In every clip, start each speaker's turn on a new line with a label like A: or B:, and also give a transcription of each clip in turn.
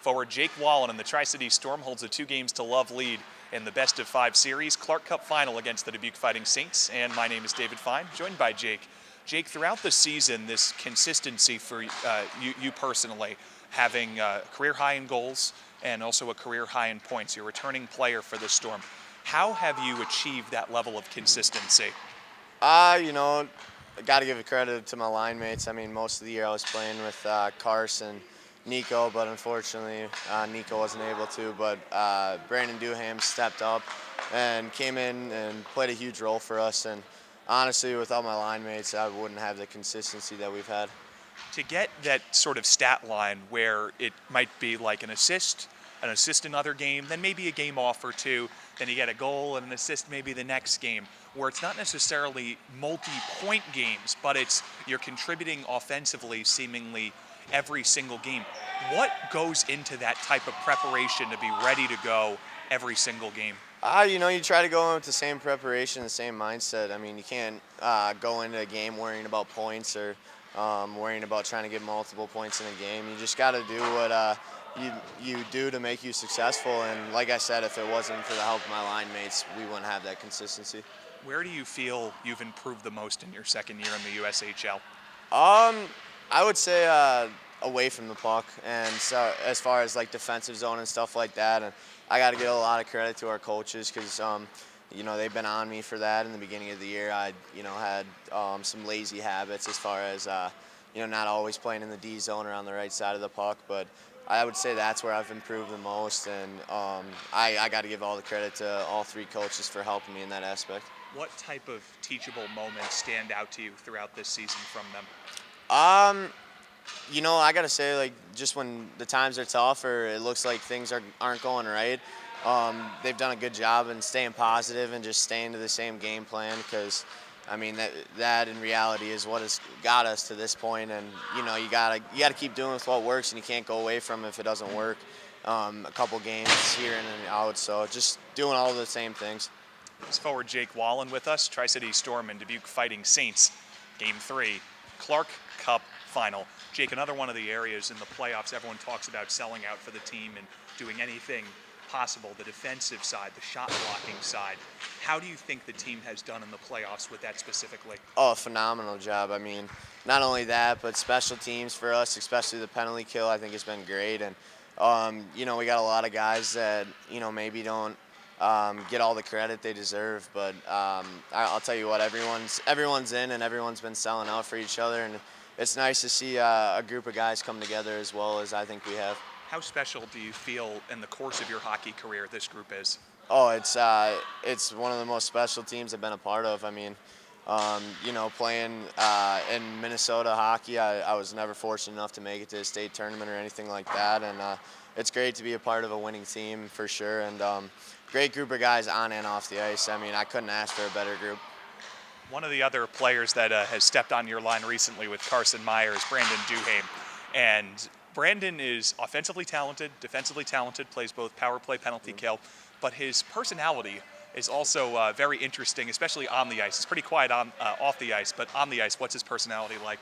A: Forward Jake Wahlin and the Tri-City Storm holds a 2-games-to-love lead in the best-of-5 series Clark Cup final against the Dubuque Fighting Saints. And my name is David Fine, joined by Jake. Jake, throughout the season, this consistency for you personally, having a career high in goals and also a career high in points, you're a returning player for the Storm. How have you achieved that level of consistency?
B: I got to give credit to my line mates. I mean, most of the year I was playing with Carson, Nico, but unfortunately Nico wasn't able to. But Brandon Duham stepped up and came in and played a huge role for us. And honestly, without my line mates, I wouldn't have the consistency that we've had.
A: To get that sort of stat line where it might be like an assist another game, then maybe a game off or two, then you get a goal and an assist maybe the next game, where it's not necessarily multi-point games, but it's you're contributing offensively seemingly every single game. What goes into that type of preparation to be ready to go every single game?
B: You try to go in with the same preparation, the same mindset. I mean, you can't go into a game worrying about points or worrying about trying to get multiple points in a game. You just got to do what you do to make you successful. And like I said, if it wasn't for the help of my line mates, we wouldn't have that consistency.
A: Where do you feel you've improved the most in your second year in the USHL?
B: I would say away from the puck, and so as far as like defensive zone and stuff like that, and I got to give a lot of credit to our coaches because they've been on me for that. In the beginning of the year, I had some lazy habits as far as not always playing in the D zone or on the right side of the puck, but I would say that's where I've improved the most, and I got to give all the credit to all three coaches for helping me in that aspect.
A: What type of teachable moments stand out to you throughout this season from them?
B: I got to say, like, just when the times are tough or it looks like things aren't going right, they've done a good job in staying positive and just staying to the same game plan because, I mean, that in reality is what has got us to this point. And, you gotta keep doing with what works, and you can't go away from it if it doesn't work. A couple games here and out, so just doing all the same things.
A: This forward Jake Wahlin with us, Tri-City Storm and Dubuque Fighting Saints, Game 3, Clark Cup Final. Jake, another one of the areas in the playoffs everyone talks about selling out for the team and doing anything possible, the defensive side, the shot blocking side. How do you think the team has done in the playoffs with that specifically?
B: Oh, a phenomenal job. I mean, not only that, but special teams for us, especially the penalty kill, I think has been great. And, we got a lot of guys that, maybe don't get all the credit they deserve, but I'll tell you what, everyone's in and everyone's been selling out for each other, and it's nice to see a group of guys come together as well as I think we have.
A: How special do you feel in the course of your hockey career this group is?
B: Oh, it's one of the most special teams I've been a part of. I mean, playing in Minnesota hockey, I was never fortunate enough to make it to a state tournament or anything like that, and it's great to be a part of a winning team for sure, and great group of guys on and off the ice. I mean, I couldn't ask for a better group.
A: One of the other players that has stepped on your line recently with Carson Meyer is Brandon Duham, and Brandon is offensively talented, defensively talented, plays both power play, penalty kill, but his personality is also very interesting, especially on the ice. He's pretty quiet off the ice, but on the ice, what's his personality like?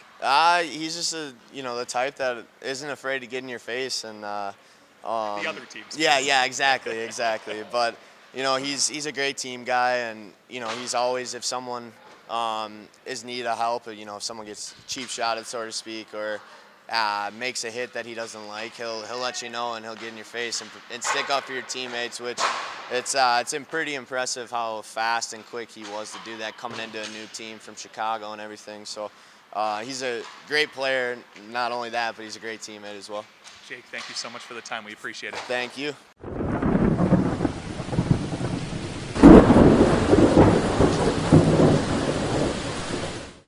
B: He's just the type that isn't afraid to get in your face and
A: the other teams.
B: Yeah, exactly. But he's a great team guy, and he's always, if someone is in need of help, if someone gets cheap shotted, so to speak, or makes a hit that he doesn't like, he'll let you know, and he'll get in your face and stick up for your teammates, which it's pretty impressive how fast and quick he was to do that coming into a new team from Chicago and everything. So he's a great player. Not only that, but he's a great teammate as well.
A: Jake, thank you so much for the time. We appreciate it.
B: Thank you.